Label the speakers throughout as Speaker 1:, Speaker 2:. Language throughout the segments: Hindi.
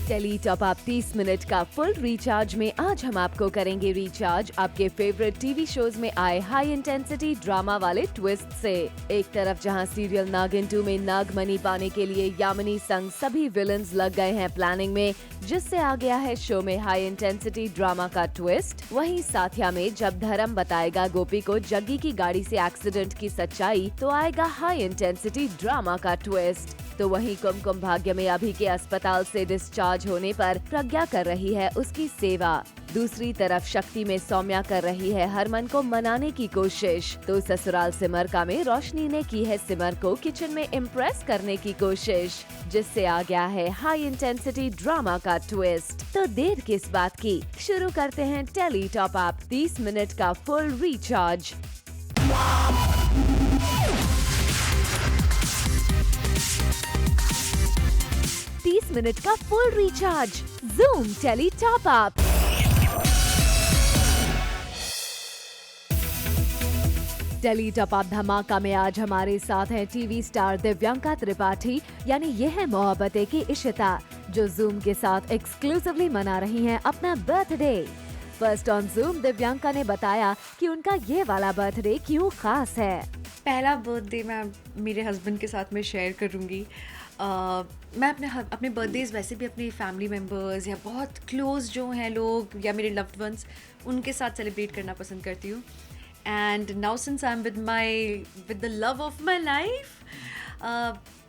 Speaker 1: टेली टॉप अप 30 मिनट का फुल रिचार्ज में आज हम आपको करेंगे रिचार्ज आपके फेवरेट टीवी शोज में आए हाई इंटेंसिटी ड्रामा वाले ट्विस्ट से। एक तरफ जहां सीरियल नागिन 2 में नागमणि पाने के लिए यामिनी संग सभी विलन्स लग गए हैं प्लानिंग में, जिससे आ गया है शो में हाई इंटेंसिटी ड्रामा का ट्विस्ट। वहीं साथिया में जब धर्म बताएगा गोपी को जग्गी की गाड़ी से एक्सीडेंट की सच्चाई, तो आएगा हाई इंटेंसिटी ड्रामा का ट्विस्ट। तो वहीं कुमकुम भाग्य में अभी के अस्पताल से डिस्चार्ज होने पर प्रज्ञा कर रही है उसकी सेवा। दूसरी तरफ शक्ति में सौम्या कर रही है हरमन को मनाने की कोशिश। तो ससुराल सिमरका में रोशनी ने की है सिमर को किचन में इम्प्रेस करने की कोशिश, जिससे आ गया है हाई इंटेंसिटी ड्रामा का ट्विस्ट। तो देर किस बात की, शुरू करते हैं टेली टॉप अप 30 मिनट का फुल रिचार्ज। 30 मिनट का full recharge, Zoom tele top up. Tele top up धमाका में आज हमारे साथ हैं टीवी स्टार दिव्यांका त्रिपाठी, यानी ये है मोहब्बतें की इशिता, जो जूम के साथ एक्सक्लूसिवली मना रही हैं अपना birthday. First on zoom Divyanka ने बताया कि उनका ये वाला बर्थडे क्यों खास है।
Speaker 2: पहला बर्थडे मैं मेरे हस्बैंड के साथ में शेयर करूँगी। मैं अपने बर्थडेज़ वैसे भी अपने फैमिली मेम्बर्स या बहुत क्लोज जो हैं लोग या मेरे लव्ड वंस, उनके साथ सेलिब्रेट करना पसंद करती हूँ। And now since I am with the love of my life,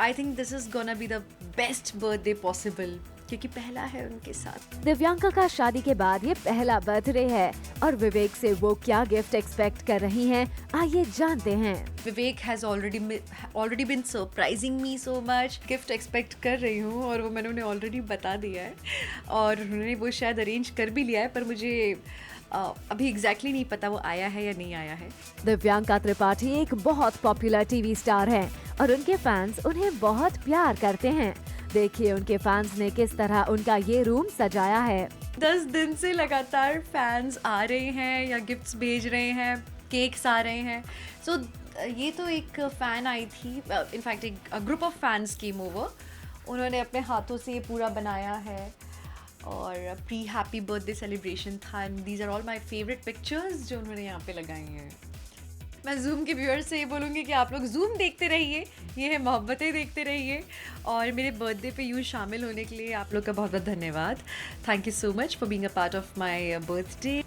Speaker 2: I think this is gonna be the best birthday possible, क्योंकि पहला है उनके साथ।
Speaker 1: दिव्यांका का शादी के बाद ये पहला बर्थडे है और विवेक से वो क्या गिफ्ट एक्सपेक्ट कर रही हैं, आइए जानते हैं।
Speaker 2: Vivek has already been surprising me so much. Gift expect कर रही हूँ और वो मैंने उन्हें ऑलरेडी बता दिया है और उन्होंने वो शायद अरेंज कर भी लिया है, पर मुझे अभी एग्जैक्टली नहीं पता वो आया है या नहीं आया है।
Speaker 1: दिव्यांका त्रिपाठी एक बहुत पॉपुलर टीवी स्टार हैं और उनके फैंस उन्हें बहुत प्यार करते हैं। देखिए उनके फैंस ने किस तरह उनका ये रूम सजाया है।
Speaker 2: 10 दिन से लगातार फैंस आ रहे हैं या गिफ्ट्स भेज रहे हैं, केक्स आ रहे हैं। सो ये तो एक फ़ैन आई थी, इनफैक्ट एक group of fans came over, उन्होंने अपने हाथों से ये पूरा बनाया है और प्री हैप्पी बर्थडे सेलिब्रेशन था। And these are all my favourite pictures जो उन्होंने यहाँ पे लगाई हैं। मैं जूम के व्यूअर्स से ये बोलूँगी कि आप लोग जूम देखते रहिए, ये है मोहब्बतें देखते रहिए, और मेरे बर्थडे पे यूँ शामिल होने के लिए आप लोग का बहुत बहुत धन्यवाद। Thank you so much for being a part of my birthday.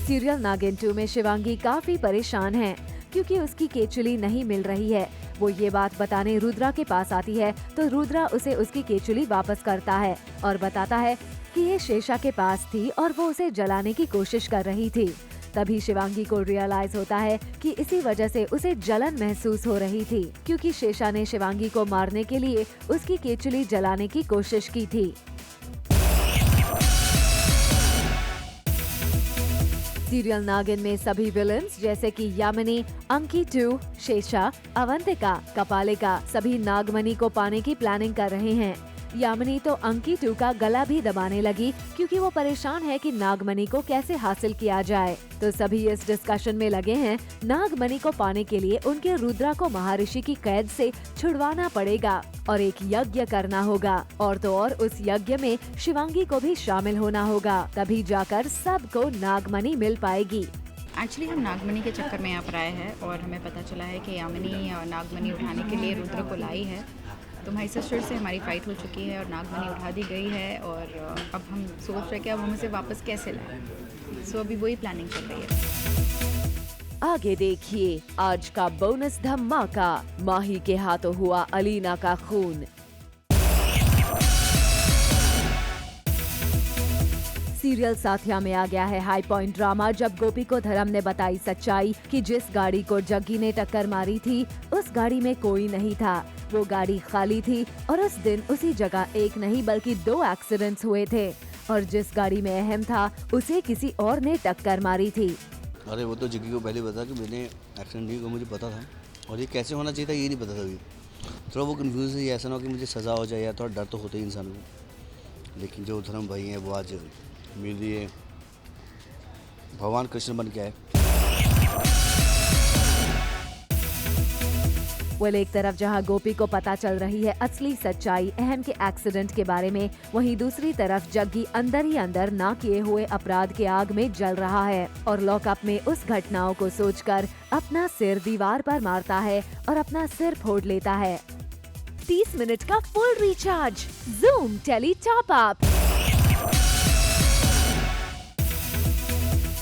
Speaker 1: Serial नागिन 2 में शिवांगी काफी परेशान है क्योंकि उसकी केचुली नहीं मिल रही है। वो ये बात बताने रुद्रा के पास आती है तो रुद्रा उसे उसकी केचुली वापस करता है और बताता है कि ये शेषा के पास थी और वो उसे जलाने की कोशिश कर रही थी। तभी शिवांगी को रियलाइज होता है कि इसी वजह से उसे जलन महसूस हो रही थी, क्योंकि शेषा ने शिवांगी को मारने के लिए उसकी केचुली जलाने की कोशिश की थी। सीरियल नागिन में सभी विलन्स जैसे कि यामिनी, अंकी 2, शेषा, अवंतिका, कपालिका सभी नागमणि को पाने की प्लानिंग कर रहे हैं। यामिनी तो अंकी 2 का गला भी दबाने लगी क्योंकि वो परेशान है कि नागमणि को कैसे हासिल किया जाए। तो सभी इस डिस्कशन में लगे हैं नागमणि को पाने के लिए उनके रुद्रा को महर्षि की कैद से छुड़वाना पड़ेगा और एक यज्ञ करना होगा, और तो और उस यज्ञ में शिवांगी को भी शामिल होना होगा, तभी जाकर सबको नागमणि मिल पाएगी।
Speaker 3: एक्चुअली हम नागमणि के चक्कर में यहाँ पर आए हैं और हमें पता चला है कि यामिनी नागमणि उठाने के लिए रुद्र को लाई है। तो माई सिस्टर से हमारी फ़ाइट हो चुकी है और नागमणि उठा दी गई है और अब हम सोच रहे हैं कि अब हम उसे वापस कैसे लाएं। सो अभी वही प्लानिंग चल रही है।
Speaker 1: आगे देखिए आज का बोनस धमाका, माही के हाथों हुआ अलीना का खून। सीरियल साथिया में आ गया है हाई पॉइंट ड्रामा, जब गोपी को धर्म ने बताई सच्चाई कि जिस गाड़ी को जग्गी ने टक्कर मारी थी उस गाड़ी में कोई नहीं था, वो गाड़ी खाली थी और उस दिन उसी जगह एक नहीं बल्कि 2 एक्सीडेंट्स हुए थे और जिस गाड़ी में अहम था उसे किसी और ने टक्कर मारी थी।
Speaker 4: अरे वो तो जग्गी को पहले पता कि मैंने एक्सीडेंट नहीं हुआ, मुझे पता था, और ये कैसे होना चाहिए था ये नहीं पता था। अभी थोड़ा वो कन्फ्यूज है, ऐसा ना हो कि मुझे सज़ा हो जाए, या थोड़ा डर तो होता ही इंसान को। लेकिन जो धर्म भाई हैं वो आज मेरे लिए भगवान कृष्ण बन के आए।
Speaker 1: वेल, एक तरफ जहां गोपी को पता चल रही है असली सच्चाई अहम के एक्सीडेंट के बारे में, वहीं दूसरी तरफ जग्गी अंदर ही अंदर ना किए हुए अपराध के आग में जल रहा है और लॉकअप में उस घटनाओं को सोचकर अपना सिर दीवार पर मारता है और अपना सिर फोड़ लेता है। 30 मिनट का full recharge, Zoom tele top up.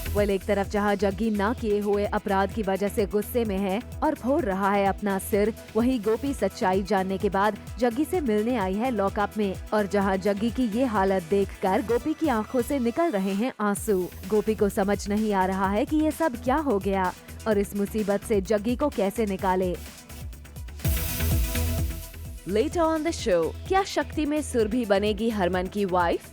Speaker 1: Well, एक तरफ जहां जग्गी ना किए हुए अपराध की वजह से गुस्से में है और फोड़ रहा है अपना सिर, वहीं गोपी सच्चाई जानने के बाद जग्गी से मिलने आई है लॉकअप में और जहां जग्गी की ये हालत देखकर गोपी की आंखों से निकल रहे हैं आंसू। गोपी को समझ नहीं आ रहा है कि ये सब क्या हो गया और इस मुसीबत से जग्गी को कैसे निकाले। लेटर ऑन द शो, क्या शक्ति में सुरभि बनेगी हरमन की वाइफ?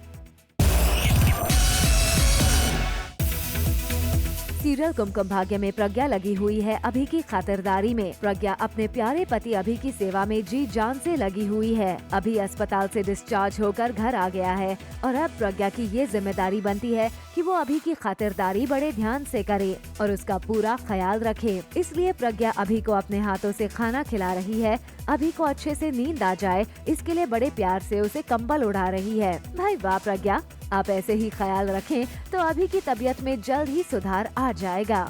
Speaker 1: सीरियल कुमकुम भाग्य में प्रज्ञा लगी हुई है अभी की खातिरदारी में। प्रज्ञा अपने प्यारे पति अभी की सेवा में जी जान से लगी हुई है। अभी अस्पताल से डिस्चार्ज होकर घर आ गया है और अब प्रज्ञा की ये जिम्मेदारी बनती है कि वो अभी की खातिरदारी बड़े ध्यान से करे और उसका पूरा ख्याल रखे। इसलिए प्रज्ञा अभी को अपने हाथों से खाना खिला रही है। अभी को अच्छे से नींद आ जाए इसके लिए बड़े प्यार से उसे कंबल उड़ा रही है। भाई वाह प्रज्ञा, आप ऐसे ही ख्याल रखें तो अभी की तबीयत में जल्द ही सुधार आ जाएगा।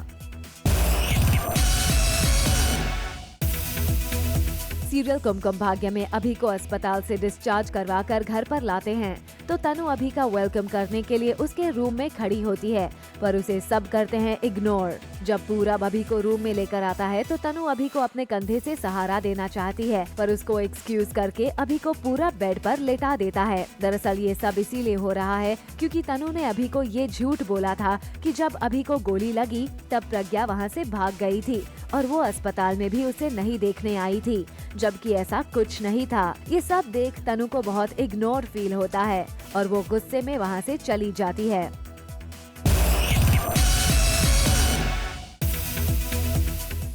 Speaker 1: सीरियल कुमकुम भाग्य में अभी को अस्पताल से डिस्चार्ज करवाकर घर पर लाते हैं तो तनु अभी का वेलकम करने के लिए उसके रूम में खड़ी होती है, पर उसे सब करते हैं इग्नोर। जब पूरब अभी को रूम में लेकर आता है तो तनु अभी को अपने कंधे से सहारा देना चाहती है, पर उसको एक्सक्यूज करके अभी को पूरा बेड पर लेटा देता है। दरअसल ये सब इसीलिए हो रहा है क्योंकि तनु ने अभी को ये झूठ बोला था कि जब अभी को गोली लगी तब प्रज्ञा वहाँ से भाग गई थी और वो अस्पताल में भी उसे नहीं देखने आई थी, जबकि ऐसा कुछ नहीं था। ये सब देख तनु को बहुत इग्नोर फील होता है और वो गुस्से में वहाँ से चली जाती है।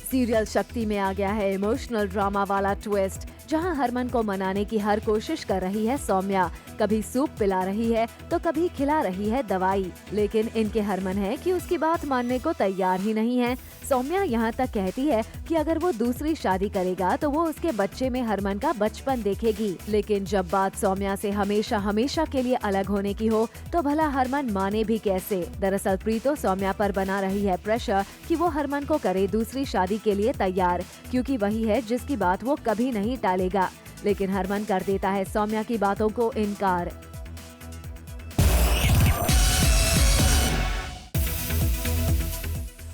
Speaker 1: सीरियल शक्ति में आ गया है इमोशनल ड्रामा वाला ट्विस्ट, जहां हरमन को मनाने की हर कोशिश कर रही है सौम्या। कभी सूप पिला रही है तो कभी खिला रही है दवाई, लेकिन इनके हरमन है कि उसकी बात मानने को तैयार ही नहीं है। सौम्या यहाँ तक कहती है कि अगर वो दूसरी शादी करेगा तो वो उसके बच्चे में हरमन का बचपन देखेगी, लेकिन जब बात सौम्या से हमेशा हमेशा के लिए अलग होने की हो तो भला हरमन माने भी कैसे। दरअसल प्रीतो सौम्या पर बना रही है प्रेशर कि वो हरमन को करे दूसरी शादी के लिए तैयार, क्योंकि वही है जिसकी बात वो कभी नहीं टालेगा, लेकिन हरमन कर देता है सौम्या की बातों को इनकार।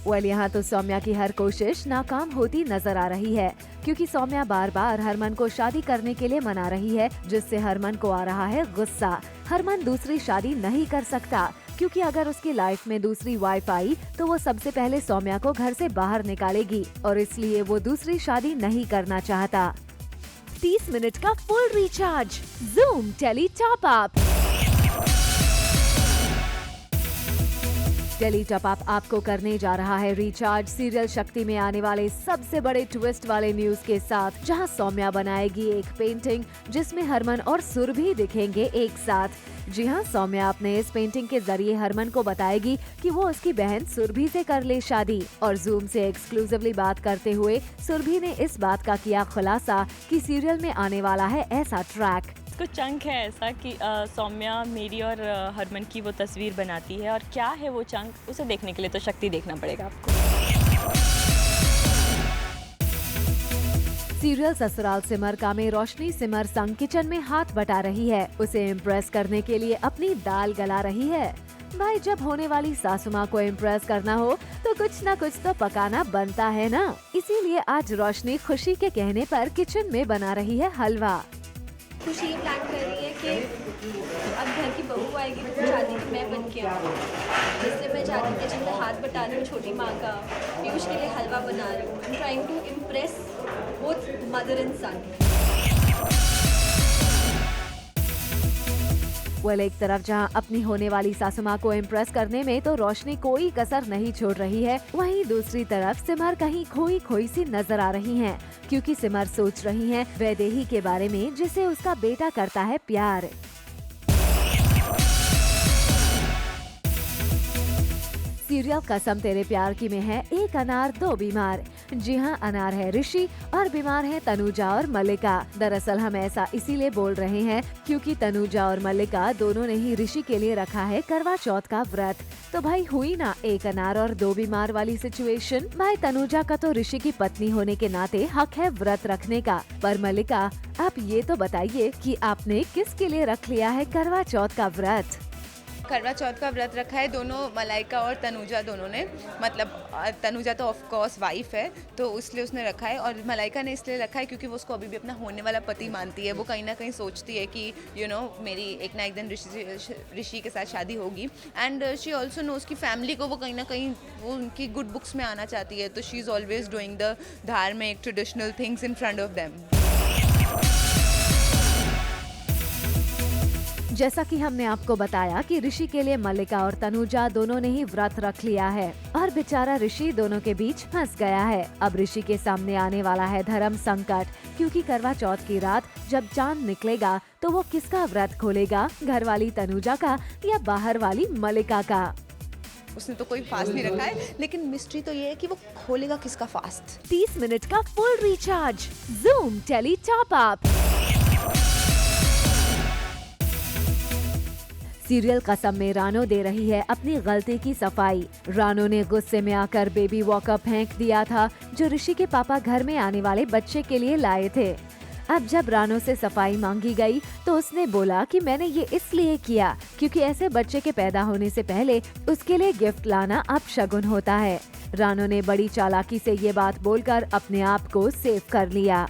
Speaker 1: वेल, यहाँ तो सौम्या की हर कोशिश नाकाम होती नजर आ रही है, क्योंकि सौम्या बार बार हरमन को शादी करने के लिए मना रही है, जिससे हरमन को आ रहा है गुस्सा। हरमन दूसरी शादी नहीं कर सकता, क्योंकि अगर उसकी लाइफ में दूसरी वाइफ आई तो वो सबसे पहले सौम्या को घर से बाहर निकालेगी और इसलिए वो दूसरी शादी नहीं करना चाहता। 30 मिनट का full recharge, Zoom tele top up. Tele top up आपको करने जा रहा है रिचार्ज सीरियल शक्ति में आने वाले सबसे बड़े ट्विस्ट वाले न्यूज के साथ, जहां सौम्या बनाएगी एक पेंटिंग जिसमें हरमन और सुरभि दिखेंगे एक साथ। जी हाँ, सौम्या अपने इस पेंटिंग के जरिए हरमन को बताएगी कि वो उसकी बहन सुरभि से कर ले शादी। और जूम से एक्सक्लूसिवली बात करते हुए सुरभि ने इस बात का किया खुलासा कि सीरियल में आने वाला है ऐसा ट्रैक।
Speaker 5: कुछ चंक है ऐसा कि सौम्या मेरी और हरमन की वो तस्वीर बनाती है, और क्या है वो चंक, उसे देखने के लिए तो शक्ति देखना पड़ेगा आपको।
Speaker 1: सीरियल ससुराल सिमर का में रोशनी सिमर संग किचन में हाथ बटा रही है। उसे इम्प्रेस करने के लिए अपनी दाल गला रही है। भाई, जब होने वाली सासू माँ को इम्प्रेस करना हो तो कुछ न कुछ तो पकाना बनता है ना। इसीलिए आज रोशनी खुशी के कहने पर किचन में बना रही है हलवा।
Speaker 6: खुशी ये प्लान कर रही है कि अब घर की बहू आएगी तो चाहती कि मैं बन के आऊँ, इसलिए मैं चाहती हूँ किचन में हाथ बटा रही हूँ छोटी माँ का, पीयूष के लिए हलवा बना रही हूँ। Trying to impress both mother and son.
Speaker 1: Well, एक तरफ जहां अपनी होने वाली सासू माँ को इम्प्रेस करने में तो रोशनी कोई कसर नहीं छोड़ रही है, वहीं दूसरी तरफ सिमर कहीं खोई खोई सी नजर आ रही हैं, क्योंकि सिमर सोच रही हैं वैदेही के बारे में जिसे उसका बेटा करता है प्यार। सीरियल कसम तेरे प्यार की में है एक अनार दो बीमार। जी हाँ, अनार है ऋषि और बीमार है तनुजा और मल्लिका। दरअसल हम ऐसा इसीलिए बोल रहे हैं क्योंकि तनुजा और मल्लिका दोनों ने ही ऋषि के लिए रखा है करवा चौथ का व्रत। तो भाई हुई ना एक अनार और दो बीमार वाली सिचुएशन। भाई तनुजा का तो ऋषि की पत्नी होने के नाते हक है व्रत रखने का, पर मल्लिका आप ये तो बताइए कि आपने किसके लिए रख लिया है करवा चौथ का व्रत?
Speaker 7: करवा चौथ का व्रत रखा है दोनों, मलाइका और तनुजा दोनों ने। मतलब तनुजा तो ऑफ कोर्स वाइफ है तो इसलिए उसने रखा है, और मलाइका ने इसलिए रखा है क्योंकि वो उसको अभी भी अपना होने वाला पति मानती है। वो कहीं ना कहीं सोचती है कि मेरी एक ना एक दिन ऋषि के साथ शादी होगी, एंड शी ऑल्सो नोज की फैमिली को वो कहीं ना कहीं वो उनकी गुड बुक्स में आना चाहती है। तो she is always doing the धार्मिक traditional things in front of them.
Speaker 1: जैसा कि हमने आपको बताया कि ऋषि के लिए मल्लिका और तनुजा दोनों ने ही व्रत रख लिया है और बेचारा ऋषि दोनों के बीच फंस गया है। अब ऋषि के सामने आने वाला है धर्म संकट, क्योंकि करवा चौथ की रात जब चांद निकलेगा तो वो किसका व्रत खोलेगा, घर वाली तनुजा का या बाहर वाली मल्लिका का?
Speaker 7: उसने तो कोई फास्ट नहीं रखा है, लेकिन मिस्ट्री तो ये है कि वो खोलेगा किसका फास्ट।
Speaker 1: 30 मिनट का full recharge Zoom tele top up. Serial Kasam में रानो दे रही है अपनी गलती की सफाई। रानो ने गुस्से में आकर बेबी वॉकर फेंक दिया था जो ऋषि के पापा घर में आने वाले बच्चे के लिए लाए थे। अब जब रानो से सफाई मांगी गई तो उसने बोला कि मैंने ये इसलिए किया क्योंकि ऐसे बच्चे के पैदा होने से पहले उसके लिए गिफ्ट लाना अपशगुन होता है। रानो ने बड़ी चालाकी से ये बात बोलकर अपने आप को सेव कर लिया।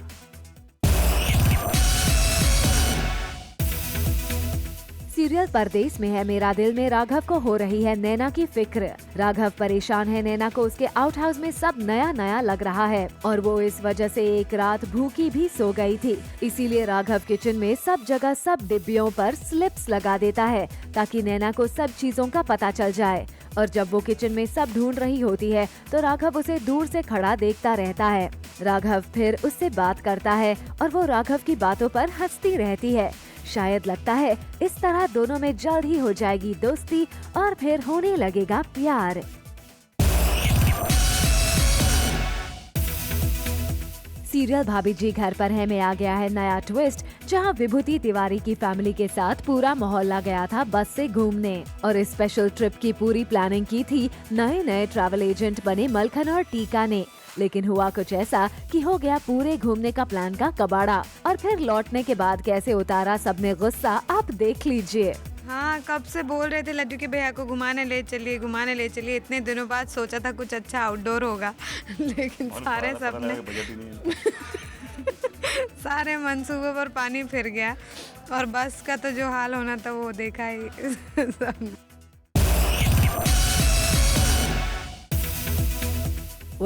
Speaker 1: सीरियल परदेश में है मेरा दिल में राघव को हो रही है नैना की फिक्र। राघव परेशान है नैना को उसके आउट हाउस में सब नया नया लग रहा है और वो इस वजह से एक रात भूखी भी सो गई थी। इसीलिए राघव किचन में सब जगह सब डिब्बियों पर स्लिप्स लगा देता है ताकि नैना को सब चीजों का पता चल जाए। और जब वो किचन में सब ढूंढ रही होती है तो राघव उसे दूर से खड़ा देखता रहता है। राघव फिर उससे बात करता है और वो राघव की बातों पर हंसती रहती है। शायद लगता है इस तरह दोनों में जल्द ही हो जाएगी दोस्ती और फिर होने लगेगा प्यार। सीरियल भाभी जी घर पर है में आ गया है नया ट्विस्ट, जहां विभूति तिवारी की फैमिली के साथ पूरा मोहल्ला गया था बस से घूमने और इस स्पेशल ट्रिप की पूरी प्लानिंग की थी नए नए ट्रैवल एजेंट बने मलखन और टीका ने। लेकिन हुआ कुछ ऐसा कि हो गया पूरे घूमने का प्लान का कबाड़ा और फिर लौटने के बाद कैसे उतारा सबने गुस्सा, आप देख लीजिए।
Speaker 8: हाँ, कब से बोल रहे थे लड्डू के भैया को घुमाने ले चलिए। इतने दिनों बाद सोचा था कुछ अच्छा आउटडोर होगा लेकिन सारे सपने सारे मंसूबों पर पानी फिर गया और बस का तो जो हाल होना था वो देखा ही सब।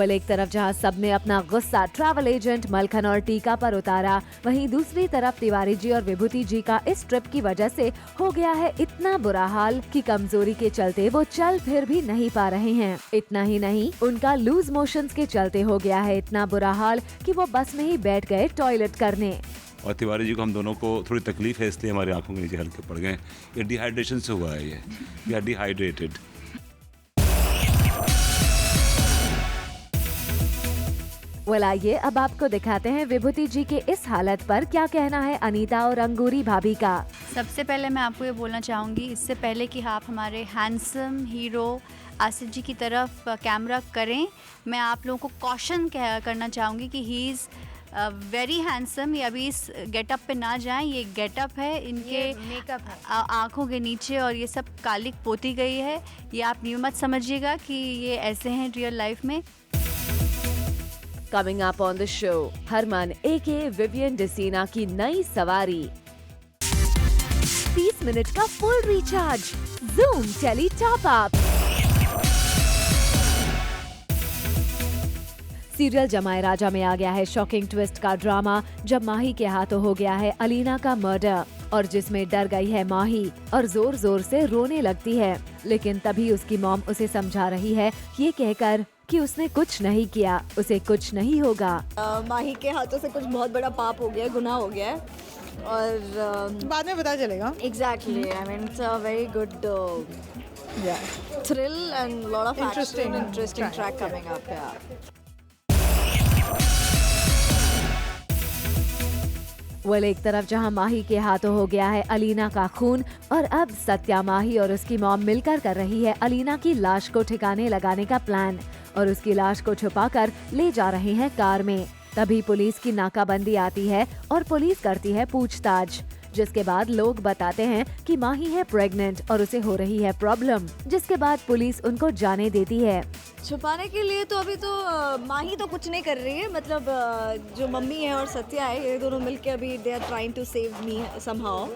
Speaker 1: एक तरफ जहां सबने अपना गुस्सा ट्रैवल एजेंट मलखन और टीका पर उतारा, वहीं दूसरी तरफ तिवारी जी और विभूति जी का इस ट्रिप की वजह से हो गया है इतना बुरा हाल कि कमजोरी के चलते वो चल फिर भी नहीं पा रहे हैं। इतना ही नहीं, उनका लूज मोशंस के चलते हो गया है इतना बुरा हाल कि वो बस में ही बैठ गए टॉयलेट करने।
Speaker 9: और तिवारी जी को हम दोनों को थोड़ी तकलीफ है, इसलिए हमारी आंखों के नीचे हल्के पड़ गए। ये डिहाइड्रेशन से हुआ है, ये डिहाइड्रेटेड।
Speaker 1: आइए अब आपको दिखाते हैं विभूति जी के इस हालत पर क्या कहना है अनीता और अंगूरी भाभी का।
Speaker 10: सबसे पहले मैं आपको ये बोलना चाहूँगी, इससे पहले कि आप हमारे हैंडसम हीरो आसिफ जी की तरफ कैमरा करें, मैं आप लोगों को कॉशन करना चाहूँगी कि ही इज़ वेरी हैंडसम। ये अभी इस गेटअप पे ना जाएं, ये गेटअप है इनके मेकअप है आँखों के नीचे और ये सब कालिक पोती गई है। ये आप यूँ मत समझिएगा कि ये ऐसे हैं रियल लाइफ में।
Speaker 1: Coming up on the show, Harman AKA Vivian Dsena की नई सवारी। 30 मिनट का full recharge Zoom tele top up. Serial Jamai Raja में आ गया है शॉकिंग ट्विस्ट का ड्रामा, जब माही के हाथों हो गया है अलीना का मर्डर और जिसमें डर गई है माही और जोर जोर से रोने लगती है। लेकिन तभी उसकी मॉम उसे समझा रही है ये कहकर कि उसने कुछ नहीं किया, उसे कुछ नहीं होगा।
Speaker 6: माही के हाथों से कुछ बहुत बड़ा पाप हो गया है, गुनाह हो गया है और
Speaker 8: बाद में पता चलेगा।
Speaker 6: Exactly, I mean it's a very good thrill and lot of interesting track coming up.
Speaker 1: Well, एक तरफ जहां माही के हाथों हो गया है अलीना का खून और अब सत्या, माही और उसकी मॉम मिलकर कर रही है अलीना की लाश को ठिकाने लगाने का प्लान और उसकी लाश को छुपाकर ले जा रहे हैं कार में। तभी पुलिस की नाकाबंदी आती है और पुलिस करती है पूछताछ, जिसके बाद लोग बताते हैं कि माही है प्रेग्नेंट और उसे हो रही है प्रॉब्लम, जिसके बाद पुलिस उनको जाने देती है।
Speaker 6: छुपाने के लिए तो अभी तो माही तो कुछ नहीं कर रही है, मतलब जो मम्मी है और सत्या है ये दोनों मिलके अभी they are trying to save me somehow.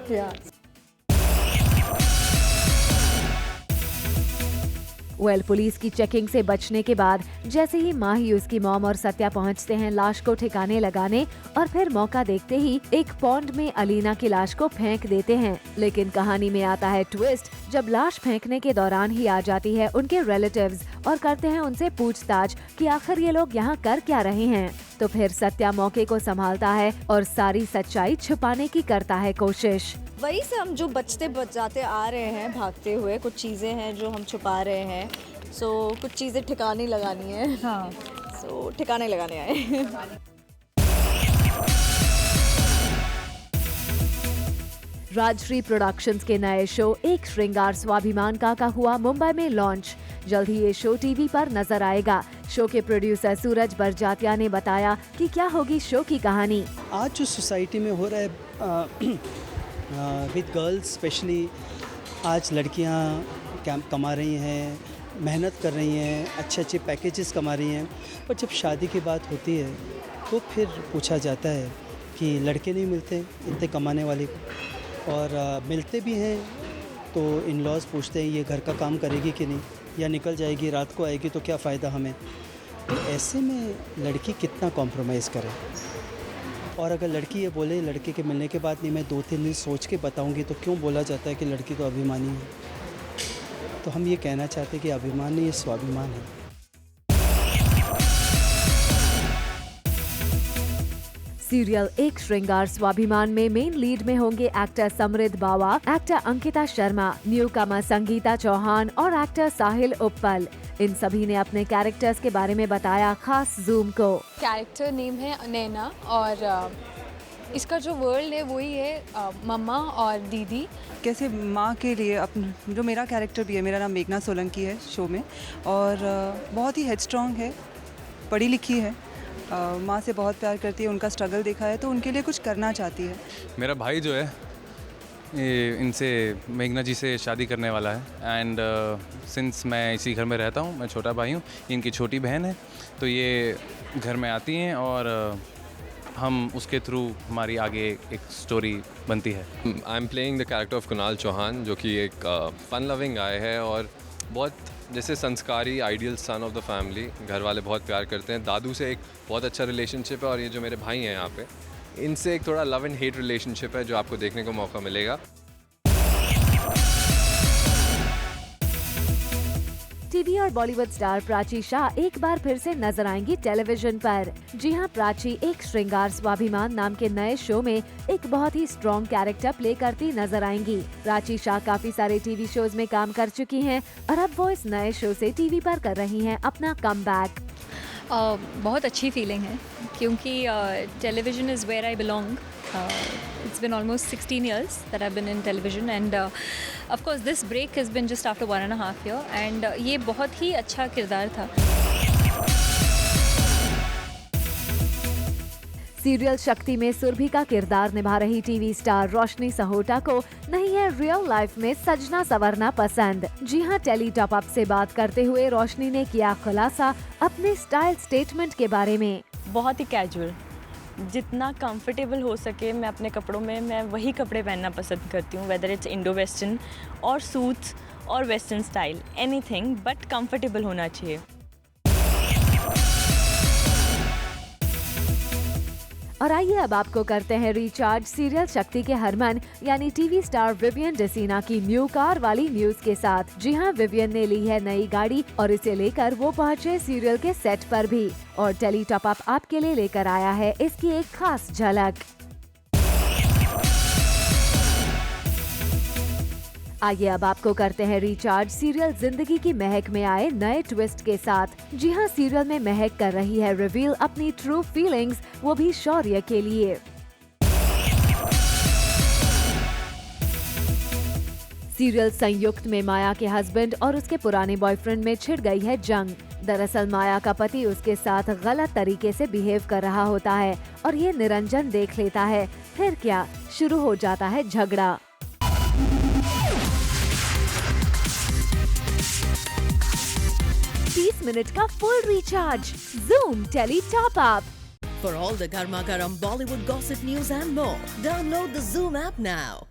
Speaker 1: Well, police की चेकिंग से बचने के बाद जैसे ही माही, उसकी मॉम और सत्या पहुंचते हैं लाश को ठिकाने लगाने और फिर मौका देखते ही एक पॉन्ड में अलीना की लाश को फेंक देते हैं। लेकिन कहानी में आता है ट्विस्ट जब लाश फेंकने के दौरान ही आ जाती है उनके रिलेटिव्स और करते हैं उनसे पूछताछ कि आखिर ये लोग यहाँ कर क्या रहे हैं। तो फिर सत्या मौके को संभालता है और सारी सच्चाई छुपाने की करता है कोशिश।
Speaker 6: वही से हम जो बचाते आ रहे हैं भागते हुए, कुछ चीज़ें हैं जो हम छुपा रहे हैं, सो कुछ चीज़ें ठिकाने लगानी है। हाँ, सो ठिकाने लगाने आए।
Speaker 1: राजश्री प्रोडक्शंस के नए शो एक श्रृंगार स्वाभिमान का हुआ मुंबई में लॉन्च। जल्द ही ये शो टीवी पर नजर आएगा। शो के प्रोड्यूसर सूरज बरजातिया ने बताया कि क्या होगी शो की कहानी।
Speaker 11: आज जो सोसाइटी में हो रहा है विद गर्ल्स स्पेशली, आज लड़कियां कमा रही हैं, मेहनत कर रही हैं, अच्छे अच्छे पैकेजेस कमा रही हैं, पर जब शादी की बात होती है तो फिर पूछा जाता है कि लड़के नहीं मिलते इतने कमाने वाले को, और मिलते भी हैं तो इन लॉज पूछते हैं ये घर का काम करेगी कि नहीं, या निकल जाएगी, रात को आएगी तो क्या फ़ायदा हमें। तो ऐसे में लड़की कितना कॉम्प्रोमाइज़ करे, और अगर लड़की ये बोले लड़के के मिलने के बाद नहीं मैं 2-3 दिन सोच के बताऊंगी, तो क्यों बोला जाता है कि लड़की तो अभिमानी है। तो हम ये कहना चाहते हैं कि अभिमान नहीं, ये स्वाभिमान है।
Speaker 1: सीरियल एक श्रृंगार स्वाभिमान में मेन लीड में होंगे एक्टर समृद्ध बावा, एक्टर अंकिता शर्मा, न्यूकमर संगीता चौहान और एक्टर साहिल उप्पल। इन सभी ने अपने कैरेक्टर्स के बारे में बताया खास जूम को।
Speaker 12: कैरेक्टर नेम है नैना और इसका जो वर्ल्ड है वही है मम्मा और दीदी।
Speaker 13: कैसे माँ के लिए जो मेरा कैरेक्टर भी है, मेरा नाम मेघना सोलंकी है शो में, और बहुत ही हेडस्ट्रॉन्ग है, पढ़ी लिखी है, माँ से बहुत प्यार करती है, उनका स्ट्रगल देखा है तो उनके लिए कुछ करना चाहती है।
Speaker 14: मेरा भाई जो है ये इनसे मेघना जी से शादी करने वाला है, एंड सिंस मैं इसी घर में रहता हूँ, मैं छोटा भाई हूँ, इनकी छोटी बहन है, तो ये घर में आती हैं और हम उसके थ्रू हमारी आगे एक स्टोरी बनती है।
Speaker 15: I am playing the character of Kunal Chauhan, जो कि एक फन लविंग गाय है और बहुत जैसे संस्कारी ideal son of the family. घर वाले बहुत प्यार करते हैं, दादू से एक बहुत अच्छा रिलेशनशिप है, और ये जो मेरे भाई हैं यहाँ पे, इनसे एक थोड़ा लव एंड हेट रिलेशनशिप है जो आपको देखने को मौका मिलेगा।
Speaker 1: टीवी और बॉलीवुड स्टार प्राची शाह एक बार फिर से नजर आएंगी टेलीविजन पर। जी हां, प्राची एक श्रृंगार स्वाभिमान नाम के नए शो में एक बहुत ही स्ट्रॉन्ग कैरेक्टर प्ले करती नजर आएंगी। प्राची शाह काफी सारे टीवी शोज में काम कर चुकी हैं और अब वो इस नए शो से टीवी पर कर रही हैं अपना कमबैक।
Speaker 12: बहुत अच्छी फीलिंग है क्योंकि television is where I belong. It's been almost 16 years that I've been in television, and of course this break has been just after 1.5 years, and ये बहुत ही अच्छा किरदार था।
Speaker 1: सीरियल शक्ति में सुरभि का किरदार निभा रही टीवी स्टार रोशनी सहोटा को नहीं है रियल लाइफ में सजना संवरना पसंद। जी हां, टेली टॉप अप से बात करते हुए रोशनी ने किया खुलासा अपने स्टाइल स्टेटमेंट के बारे में।
Speaker 5: बहुत ही कैजुअल, जितना कंफर्टेबल हो सके मैं अपने कपड़ों में मैं वही कपड़े पहनना पसंद करती हूँ, वेदर इट्स इंडो वेस्टर्न और सूट्स और western style, anything but comfortable होना चाहिए।
Speaker 1: और आइए अब आपको करते हैं रिचार्ज सीरियल शक्ति के हरमन यानी टीवी स्टार विवियन डिसीना की न्यू कार वाली न्यूज के साथ। जी हां, विवियन ने ली है नई गाड़ी और इसे लेकर वो पहुंचे सीरियल के सेट पर भी, और टेली टॉप अप आपके लिए लेकर आया है इसकी एक खास झलक। आइए अब आपको करते हैं रिचार्ज सीरियल जिंदगी की महक में आए नए ट्विस्ट के साथ। जी हां, सीरियल में महक कर रही है रिवील अपनी ट्रू फीलिंग्स, वो भी शौर्य के लिए। सीरियल संयुक्त में माया के हस्बैंड और उसके पुराने बॉयफ्रेंड में छिड़ गई है जंग। दरअसल माया का पति उसके साथ गलत तरीके से बिहेव कर रहा होता है और ये निरंजन देख लेता है। फिर क्या, शुरू हो जाता है झगड़ा। मिनट का full recharge Zoom Tele Top Up.
Speaker 16: For all the Garma Garam Bollywood gossip news and more, download the Zoom app now.